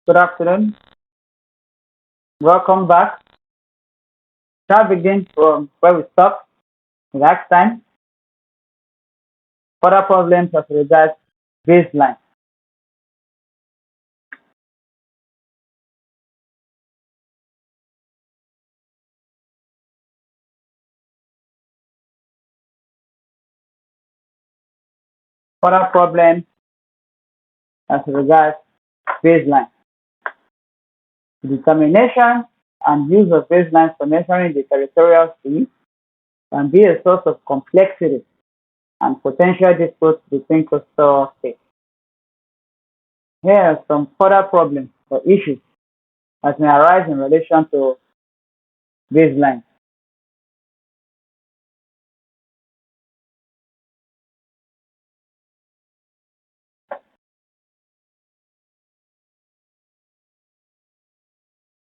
Good afternoon. Welcome back. Shall begin from where we stopped last time. Further problems as regards baseline. Further problems as regards baseline. Determination and use of baselines for measuring the territorial sea can be a source of complexity and potential disputes between coastal states. Here are some further problems or issues that may arise in relation to baselines.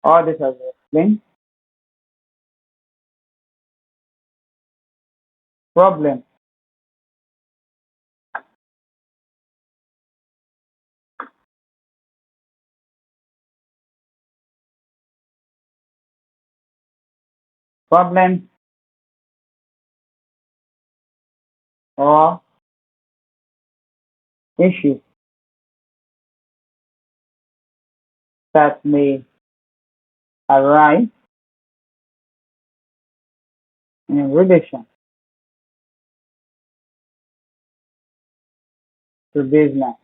All this has been explained. Problem. Problem or issues that may arise in relation to baseline.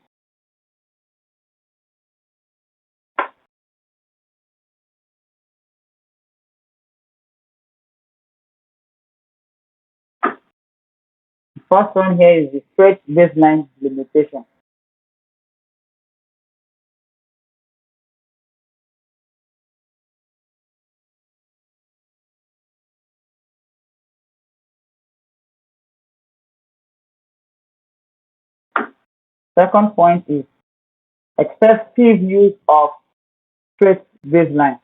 The first one here is the straight baseline limitation. Second point is excessive use of straight baseline.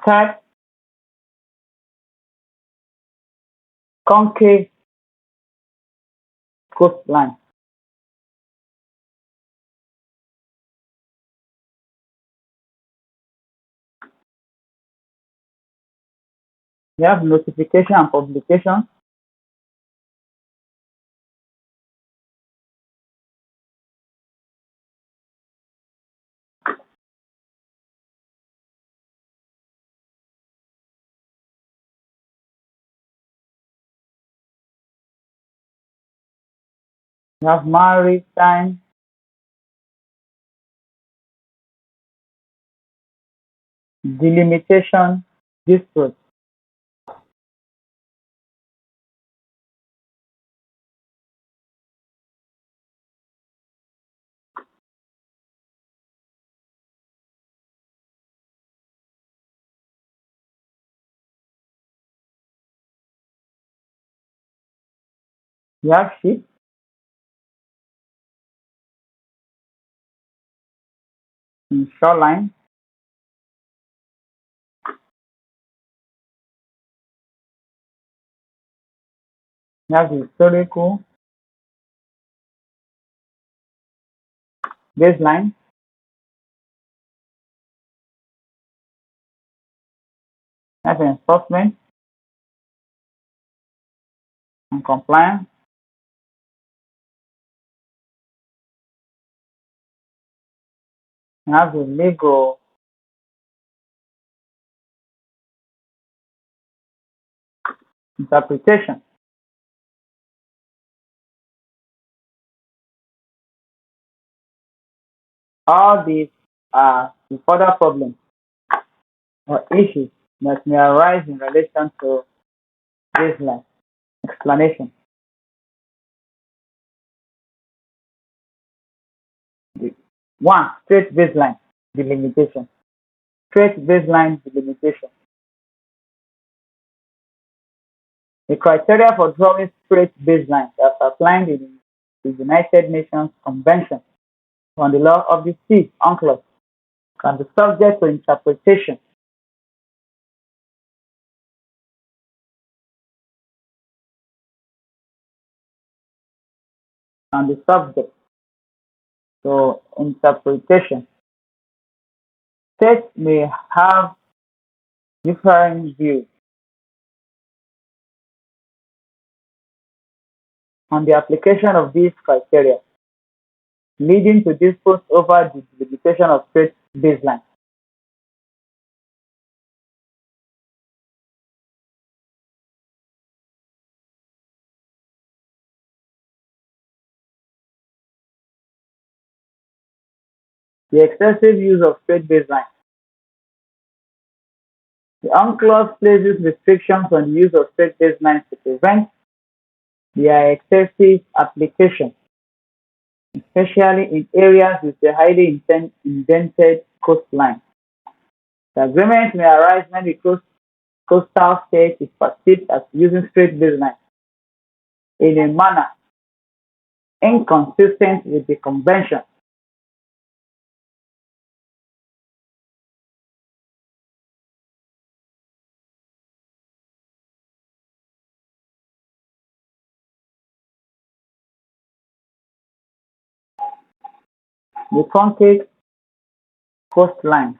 Third, concave coastline. We have notification and publication. We have maritime delimitation disputes. We have ships in shoreline. We have historical baseline. We have enforcement and compliance. We have the legal interpretation. All these are the further problems or issues that may arise in relation to baseline explanation. One, straight baseline delimitation. Straight baseline delimitation. The criteria for drawing straight baselines as outlined in the United Nations Convention on the Law of the Sea, UNCLOS, can be subject to interpretation and the subject. So, interpretation. States may have differing views on the application of these criteria, leading to disputes over the delimitation of state baselines. The excessive use of state baselines. The UNCLOS places restrictions on the use of state baselines to prevent their excessive application, especially in areas with a highly indented coastline. The agreement may arise when the coastal state is perceived as using state baselines in a manner inconsistent with the convention. The concrete coastline.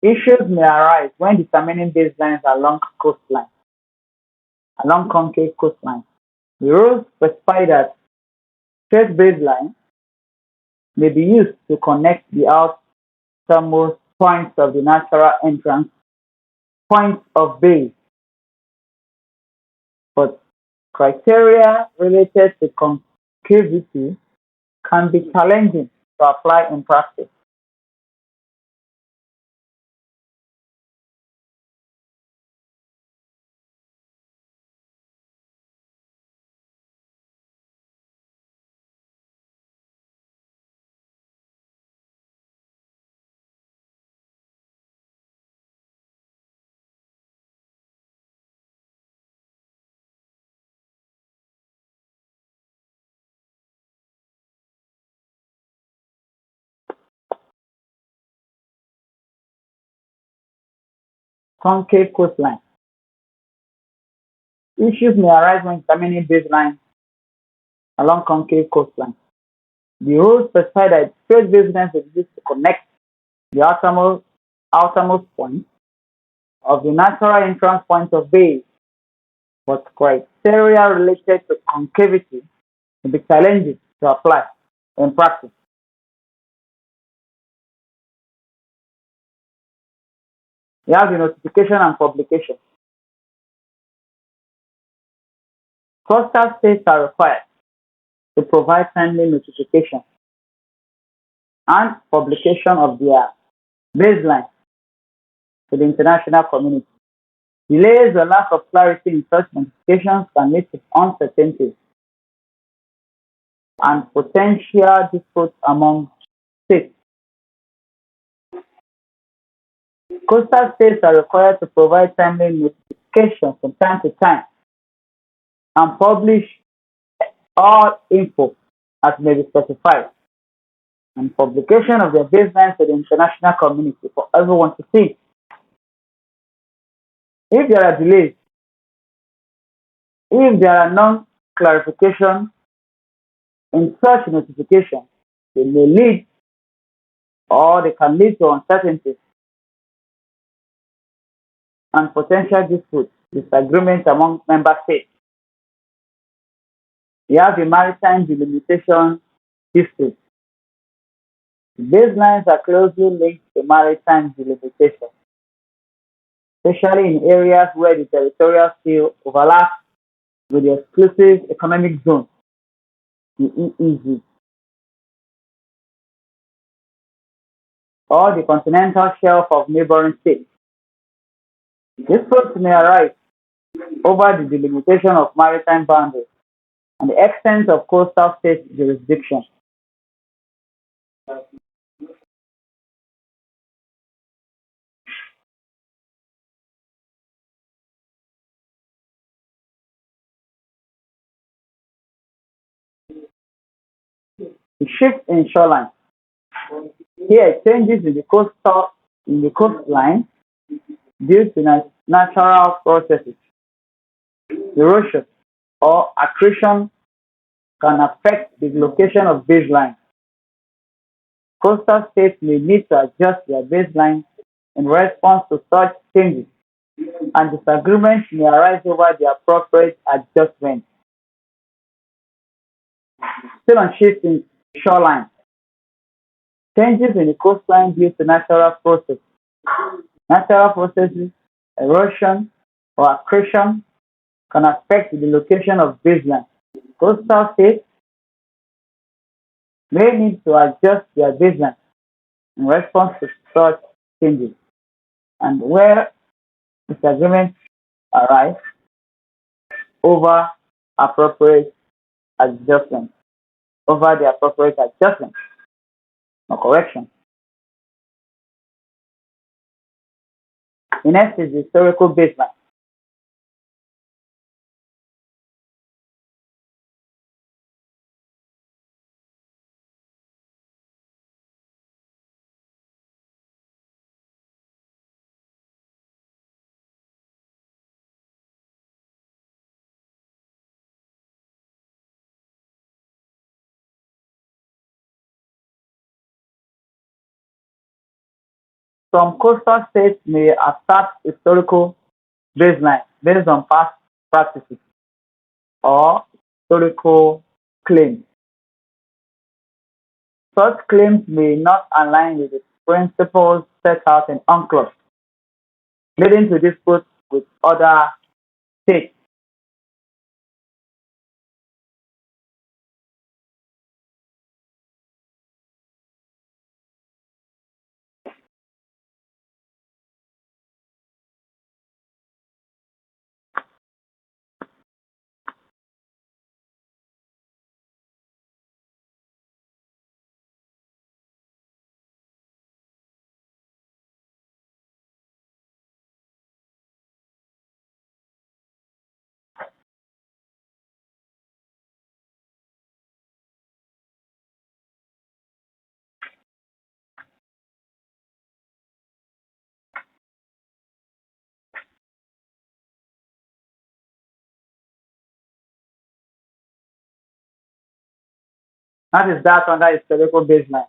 Issues may arise when determining baselines along concrete coastlines. The rules specify that straight baselines may be used to connect the outermost points of the natural entrance points of bays, but criteria related to concavity can be challenging to apply in practice. Concave coastline. Issues may arise when determining baselines along concave coastlines. The rules specify that straight baselines are used to connect the outermost points of the natural entrance points of bays, but criteria related to concavity can be challenging to apply in practice. We have the notification and publication. Coastal states are required to provide timely notification and publication of their baseline to the international community. Delays or lack of clarity in such notifications can lead to uncertainty and potential disputes among states. Coastal states are required to provide timely notification from time to time and publish all info as may be specified, and publication of their baselines to the international community for everyone to see. If there are delays, if there are non-clarification in such notification, they may lead or they can lead to uncertainty and potential disputes, disagreements among member states. We have the maritime delimitation dispute. Baselines are closely linked to maritime delimitation, especially in areas where the territorial scale overlaps with the exclusive economic zone, the EEZ, or the continental shelf of neighboring states. Disputes may arise over the delimitation of maritime boundaries and the extent of coastal state jurisdiction. The shift in shoreline. Here, changes in the coastline due to natural processes, erosion or accretion can affect the location of baseline. Coastal states may need to adjust their baseline in response to such changes, and disagreements may arise over the appropriate adjustment. Still on shifting shoreline, changes in the coastline due to natural processes, erosion, or accretion can affect the location of baseline. Coastal states may need to adjust their baseline in response to such changes, and where disagreements arise over appropriate adjustment, over the appropriate adjustment or correction. The next is the historical baseline. Some coastal states may assert historical baselines based on past practices or historical claims. Such claims may not align with the principles set out in UNCLOS, leading to disputes with other states. That is that under historical baseline.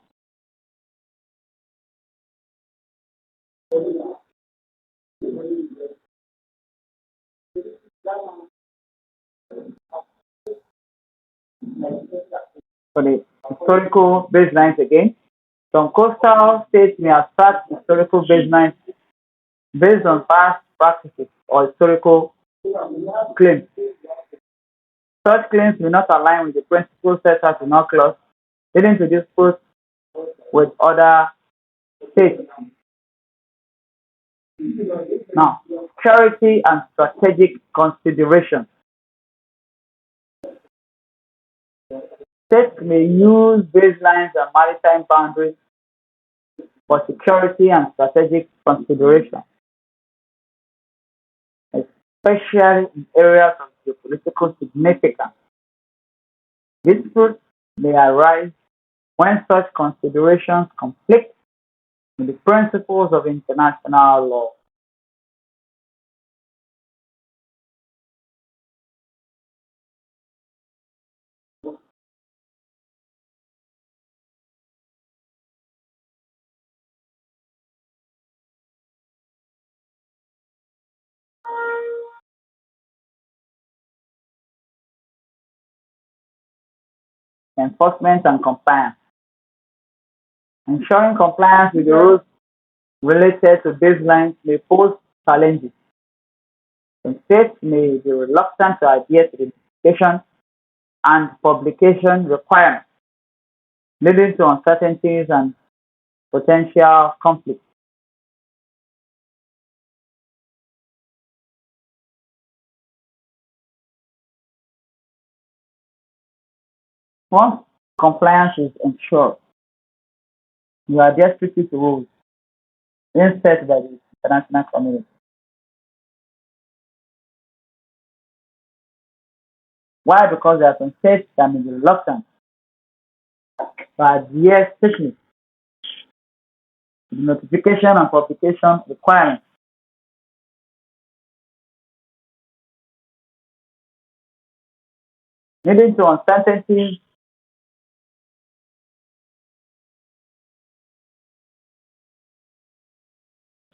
For the historical baselines again, some coastal states may assert historical baselines based on past practices or historical claims. Such claims may not align with the principles set out in UNCLOS, leading to disputes with other states. Now, security and strategic considerations. States may use baselines and maritime boundaries for security and strategic considerations, especially in areas of geopolitical significance. Disputes may arise when such considerations conflict with the principles of international law. Enforcement and compliance. Ensuring compliance with the rules related to baselines may pose challenges. Some states may be reluctant to adhere to the notification and publication requirements, leading to uncertainties and potential conflicts. Once compliance is ensured, you adhere strictly to rules being set by the international community. Why? Because there are some states that may be reluctant to adhere strictly the notification and publication requirements, leading to uncertainty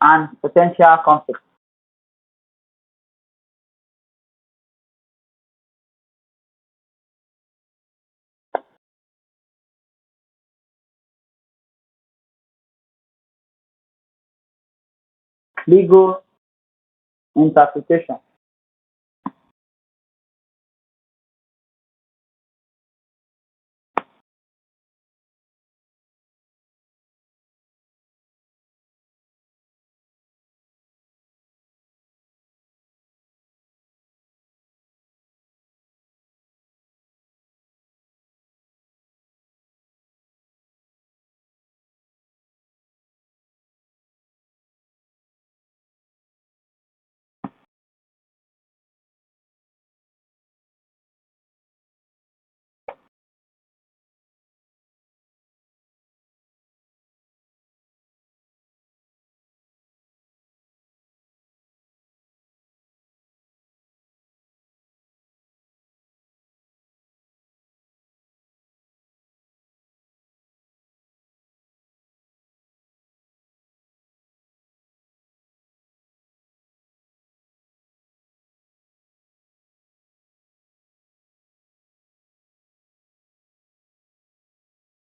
and potential conflict. Legal interpretation.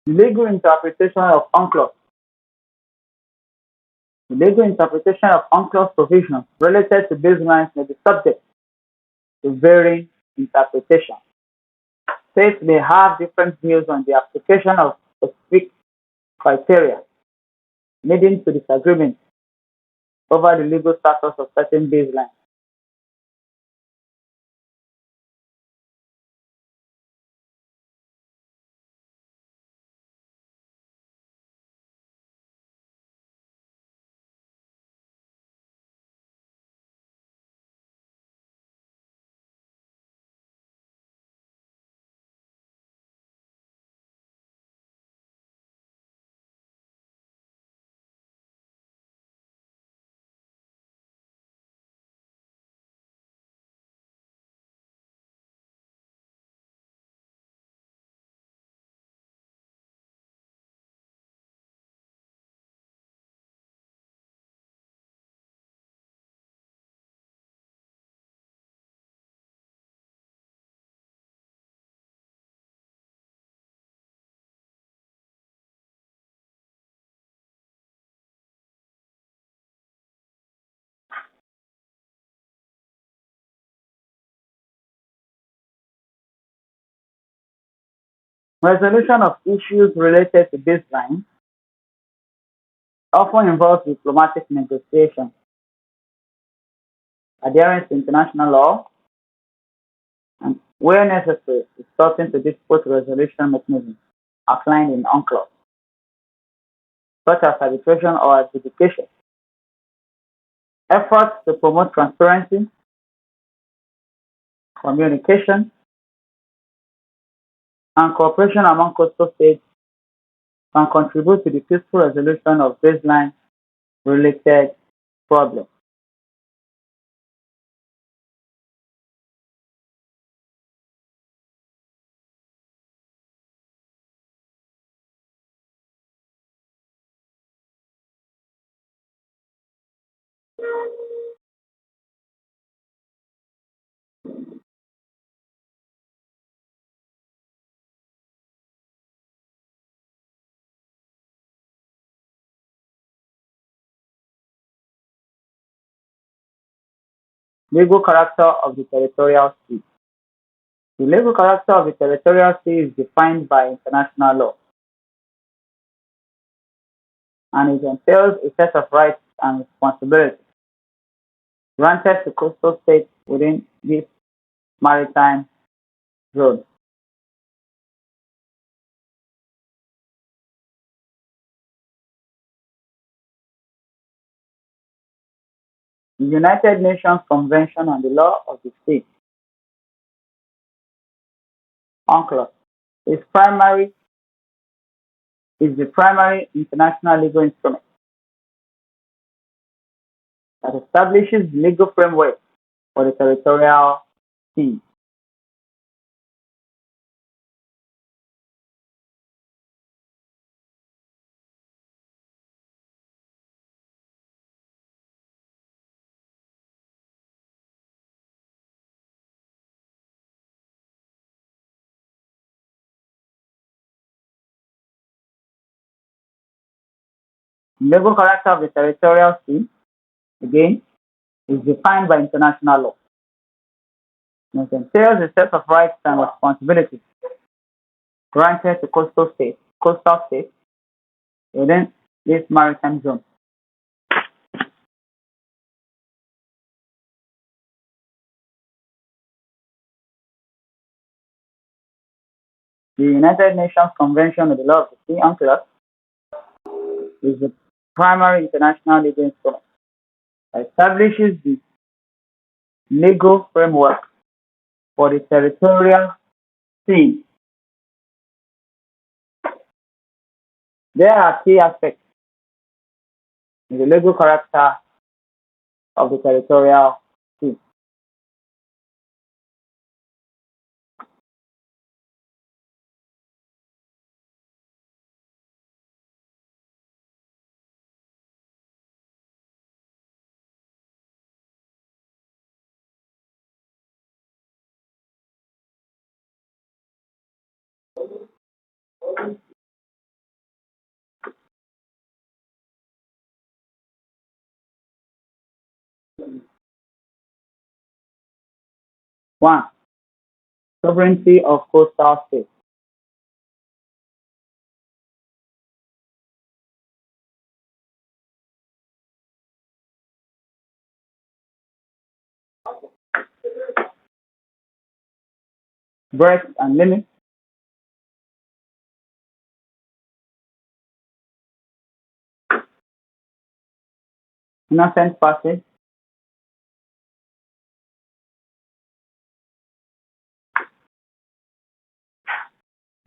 Legal interpretation of UNCLOS. The legal interpretation of UNCLOS provisions related to baselines may be subject to varying interpretation. States may have different views on the application of specific criteria, leading to disagreement over the legal status of certain baselines. Resolution of issues related to baselines often involves diplomatic negotiations, adherence to international law, and, where necessary, resorting to dispute resolution mechanisms outlined in UNCLOS, such as arbitration or adjudication. Efforts to promote transparency, communication, and cooperation among coastal states can contribute to the peaceful resolution of baseline-related problems. Legal character of the territorial sea. The legal character of the territorial sea is defined by international law, and it entails a set of rights and responsibilities granted to coastal states within this maritime zone. The United Nations Convention on the Law of the Sea, UNCLOS, is primary is the primary international legal instrument that establishes the legal framework for the territorial sea. The legal character of the territorial sea, again, is defined by international law. It entails a set of rights and responsibilities granted to coastal states within this maritime zone. The United Nations Convention on the Law of the Sea, UNCLOS, is the primary international legal instrument that establishes the legal framework for the territorial sea. There are key aspects in the legal character of the territorial sea. One, sovereignty of coastal states. Breadth and limits. Innocent passage.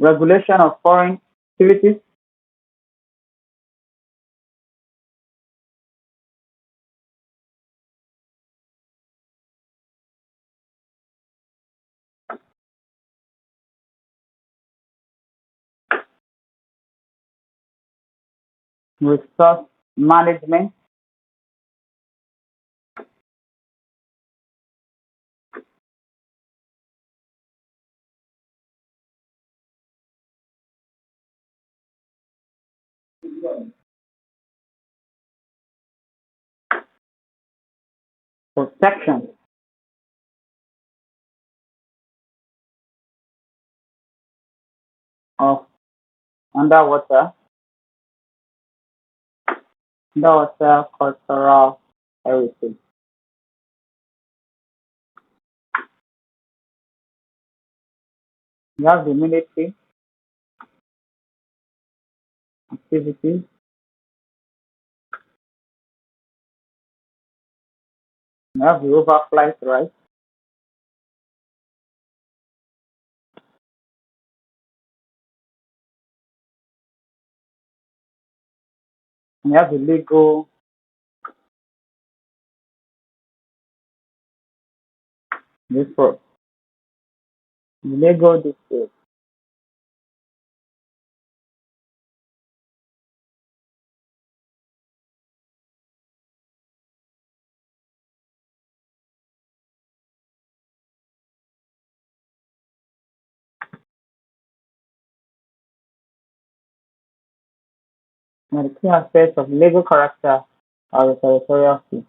Regulation of foreign activities. Resource management. Protection of underwater cultural heritage. You have the military activities. You have the overflight rights. And you have the legal dispute. The legal dispute. And the key aspects of legal character of the territorial sea.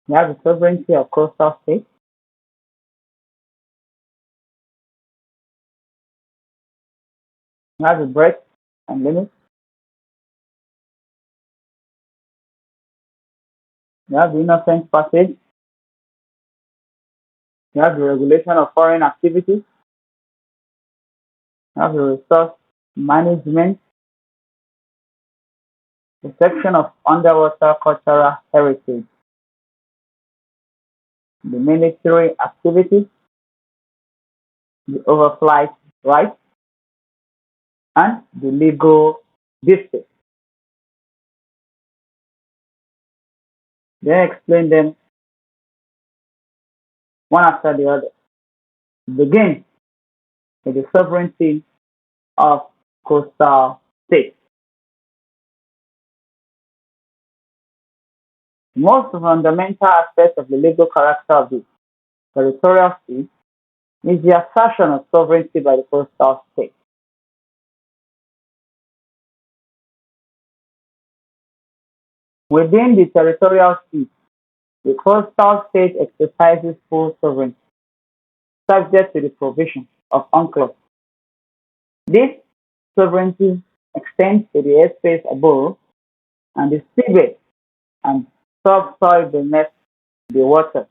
You have the sovereignty of coastal states. You have the breadth and limits. You have the innocent passage. You have the regulation of foreign activities. You have the resource management, protection of underwater cultural heritage, the military activities, the overflight rights, and the legal dispute. then explain them one after the other. Begin with the sovereignty of coastal states. Most fundamental aspect of the legal character of the territorial state is the assertion of sovereignty by the coastal state. Within the territorial state, the coastal state exercises full sovereignty, subject to the provision of UNCLOS. This sovereignty extends to the airspace above and the seabed and subsoil beneath the water.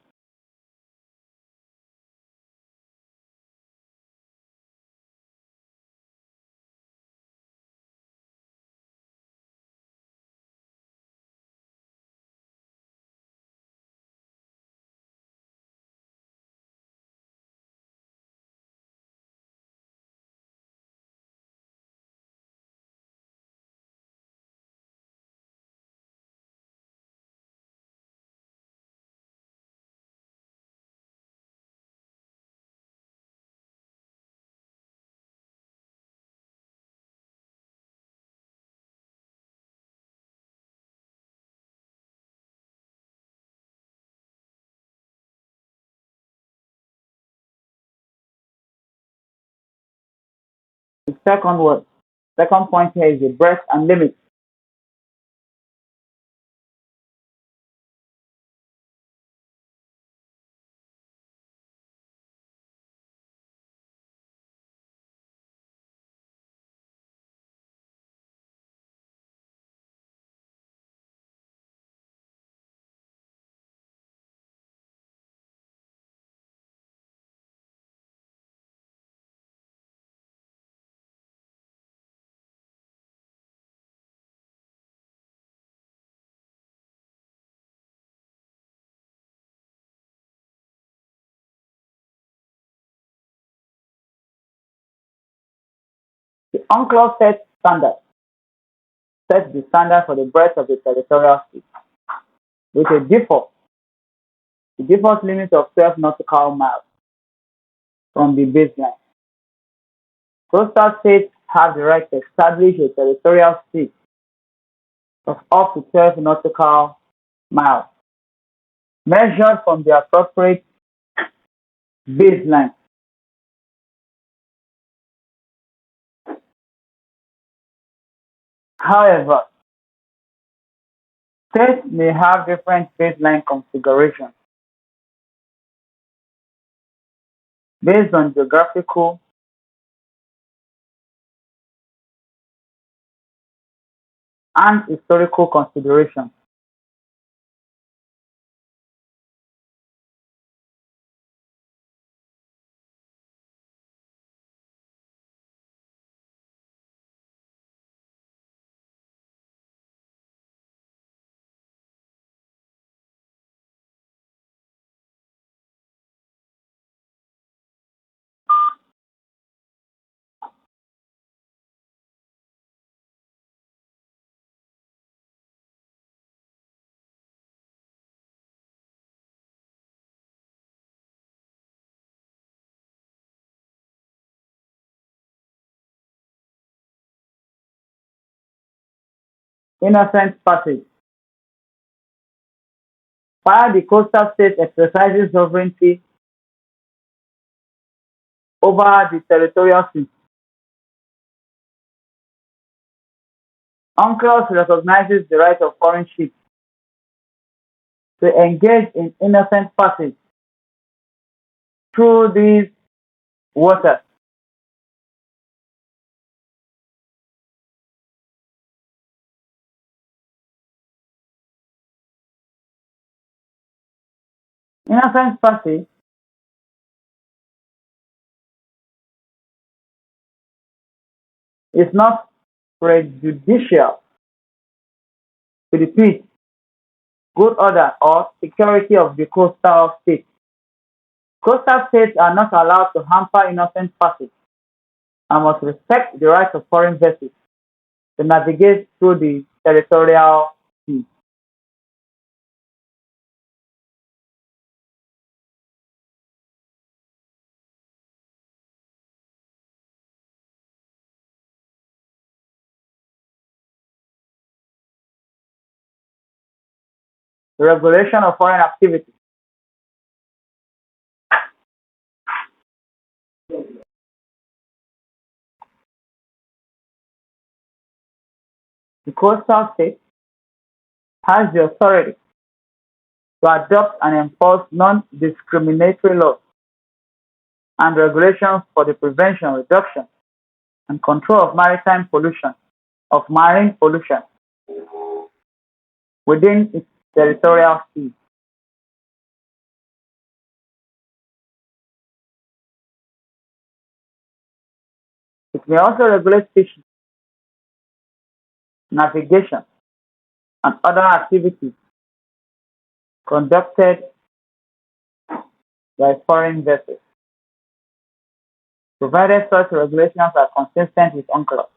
The second point here is the breadth and limit. The UNCLOS sets the standard for the breadth of the territorial state with a default, the default limit of 12 nautical miles from the baseline. Coastal states have the right to establish a territorial state of up to 12 nautical miles, measured from the appropriate baseline. However, states may have different baseline configurations based on geographical and historical considerations. Innocent passage. While the coastal state exercises sovereignty over the territorial sea, UNCLOS recognizes the right of foreign ships to engage in innocent passage through these waters. Innocent passage is not prejudicial to the peace, good order, or security of the coastal state. Coastal states are not allowed to hamper innocent passage and must respect the rights of foreign vessels to navigate through the territorial sea. Regulation of foreign activity. The coastal state has the authority to adopt and enforce non-discriminatory laws and regulations for the prevention, reduction, and control of marine pollution within its territorial seas. It may also regulate fishing, navigation, and other activities conducted by foreign vessels, provided such regulations are consistent with UNCLOS.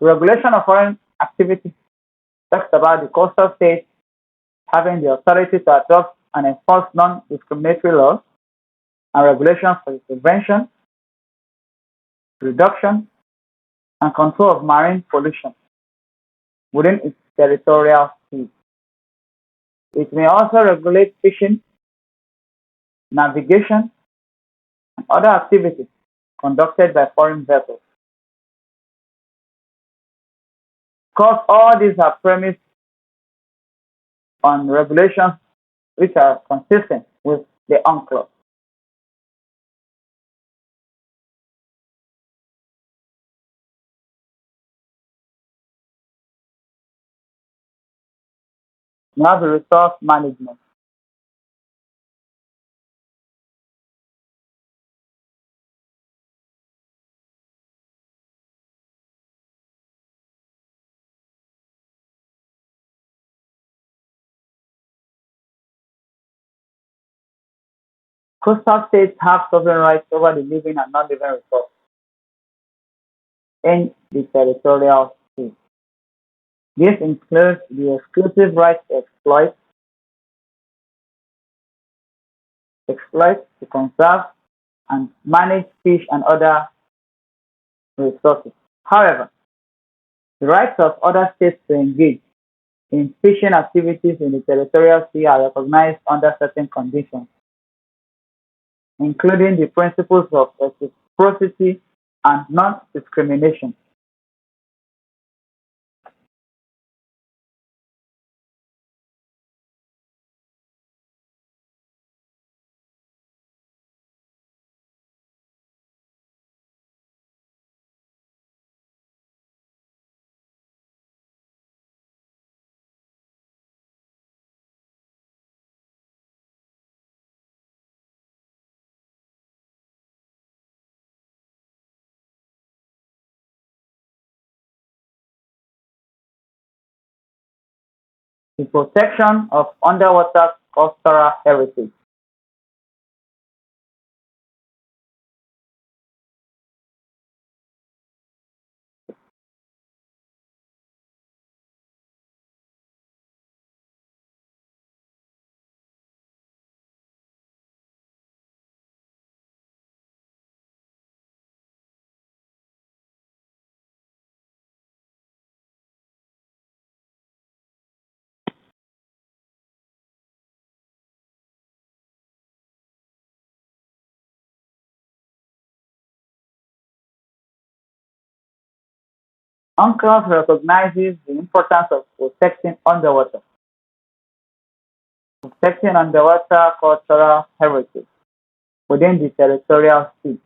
The regulation of foreign activity talks about the coastal states having the authority to adopt and enforce non-discriminatory laws and regulations for the prevention, reduction, and control of marine pollution within its territorial seas. It may also regulate fishing, navigation, and other activities conducted by foreign vessels. Because all these are premised on regulations which are consistent with the UNCLOS. Now the resource management. Coastal states have sovereign rights over the living and non-living resources in the territorial sea. This includes the exclusive right to exploit, to conserve, and manage fish and other resources. However, the rights of other states to engage in fishing activities in the territorial sea are recognized under certain conditions, including the principles of reciprocity and non-discrimination. The protection of underwater coastal heritage. UNCLOS recognizes the importance of protecting underwater cultural heritage within the territorial sea.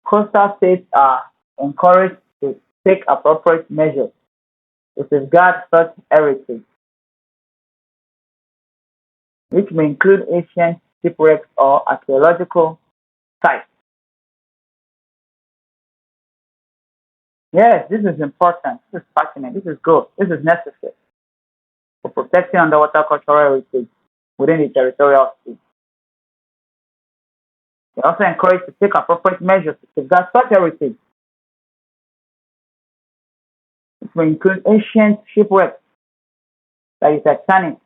Coastal states are encouraged to take appropriate measures to safeguard such heritage, which may include ancient shipwrecks or archaeological sites. Yes, this is important. This is fascinating. This is good. This is necessary for protecting underwater cultural heritage within the territorial sea. They also encourage to take appropriate measures to safeguard such heritage, which may include ancient shipwrecks like the Titanic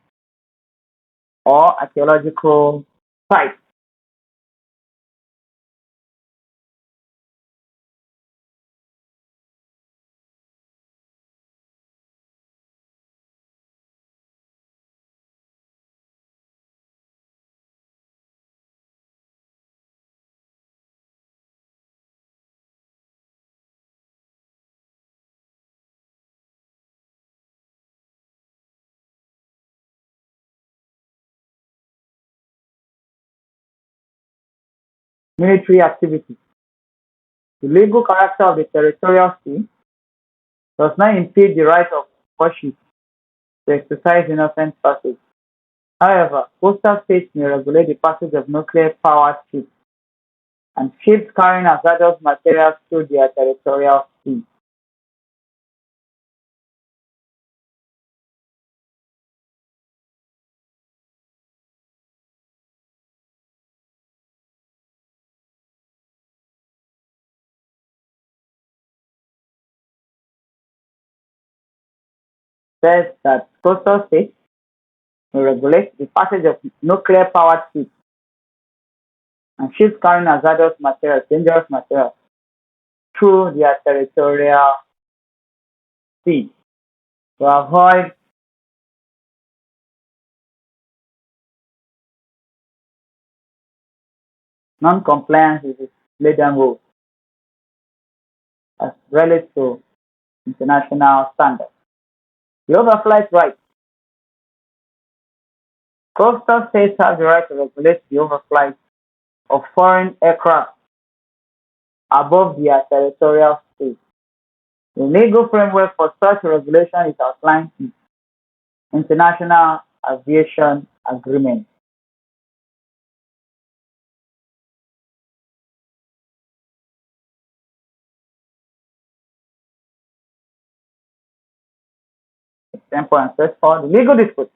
or archaeological sites. Military activities. The legal character of the territorial sea does not impede the right of warships to exercise innocent passage. However, coastal states may regulate the passage of nuclear-powered ships and ships carrying hazardous materials through their territorial sea. Says that coastal states may regulate the passage of nuclear-powered ships and ships carrying hazardous materials, dangerous materials, through their territorial sea to avoid non-compliance with its laden rules as related to international standards. The overflight right. Coastal states have the right to regulate the overflight of foreign aircraft above their territorial space. The legal framework for such regulation is outlined in international aviation agreements. Example and search for the legal dispute.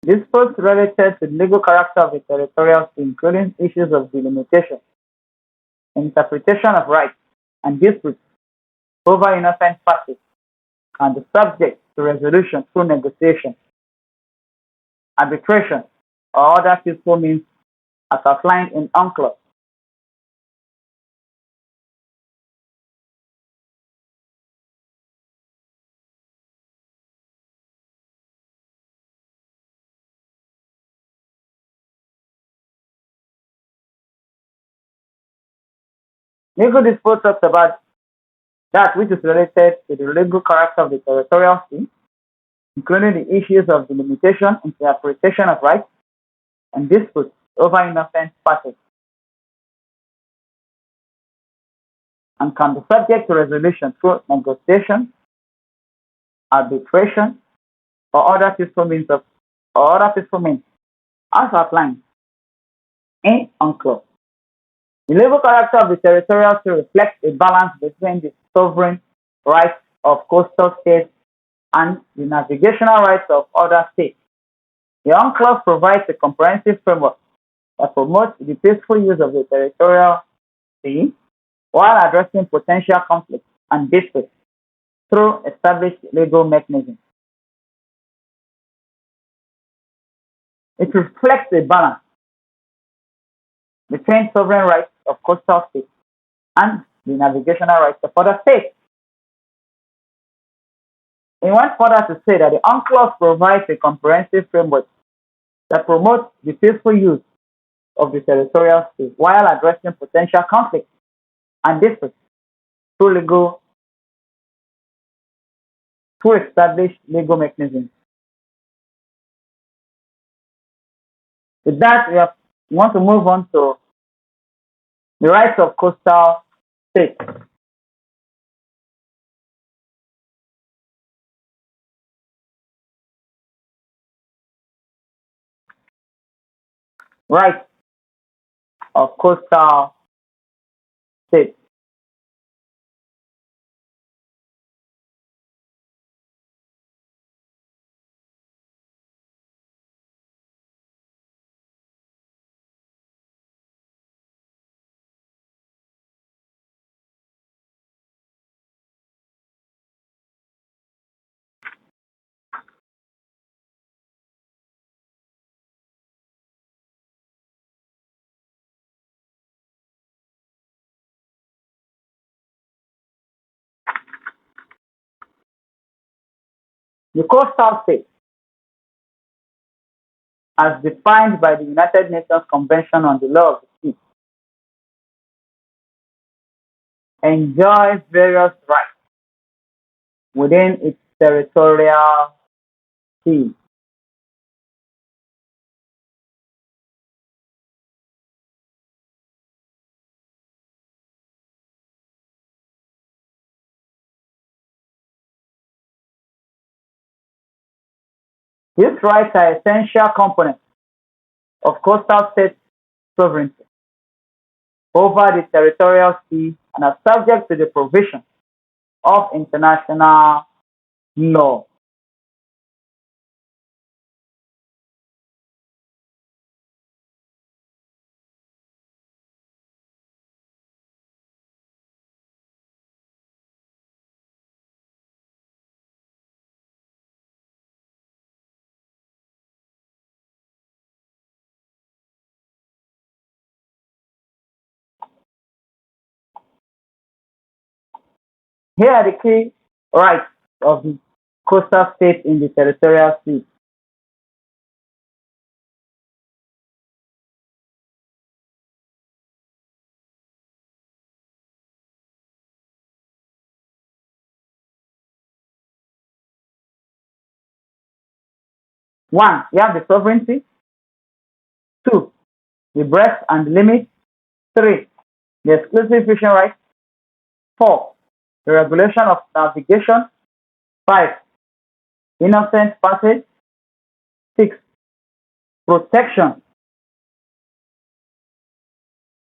Disputes related to the legal character of the territorial sea, including issues of delimitation, interpretation of rights, and disputes over innocent parties, can be subject to resolution through negotiation, arbitration, or other peaceful means as outlined in UNCLOS. Legal dispute talks about that which is related to the legal character of the territorial sea, including the issues of delimitation, interpretation of rights, and disputes over innocent parties, and can be subject to resolution through negotiation, arbitration, or other peaceful means as outlined in UNCLOS. The legal character of the territorial sea reflects a balance between the sovereign rights of coastal states and the navigational rights of other states. The UNCLOS provides a comprehensive framework that promotes the peaceful use of the territorial sea while addressing potential conflicts and disputes through established legal mechanisms. It reflects a balance between sovereign rights of coastal states and the navigational rights of other states. It went further to say that the UNCLOS provides a comprehensive framework that promotes the peaceful use of the territorial space while addressing potential conflicts and disputes through established legal mechanisms. With that, we want to move on to the rights of coastal states. Rights of coastal states. The coastal states, as defined by the United Nations Convention on the Law of the Sea, enjoys various rights within its territorial sea. These rights are essential components of coastal state sovereignty over the territorial sea and are subject to the provisions of international law. Here are the key rights of the coastal states in the territorial sea. One, you have the sovereignty. Two, the breadth and limit. Three, the exclusive fishing rights. Four, the regulation of navigation. Five, innocent passage. Six, protection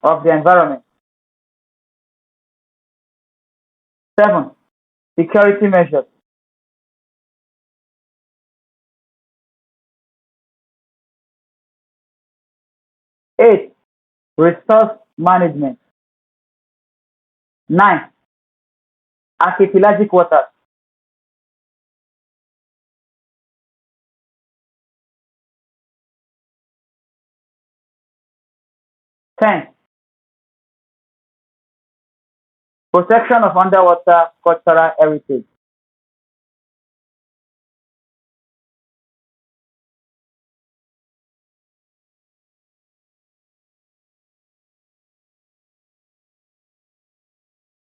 of the environment. Seven, security measures. Eight, resource management. Nine, archipelagic waters. 10, protection of underwater cultural heritage.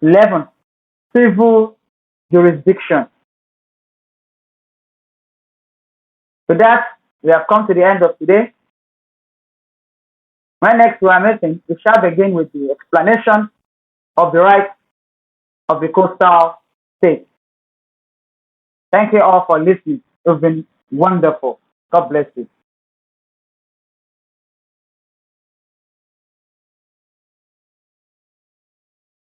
11, civil jurisdiction. With that, we have come to the end of today. When next we are meeting, we shall begin with the explanation of the rights of the coastal states. Thank you all for listening. It's been wonderful. God bless you.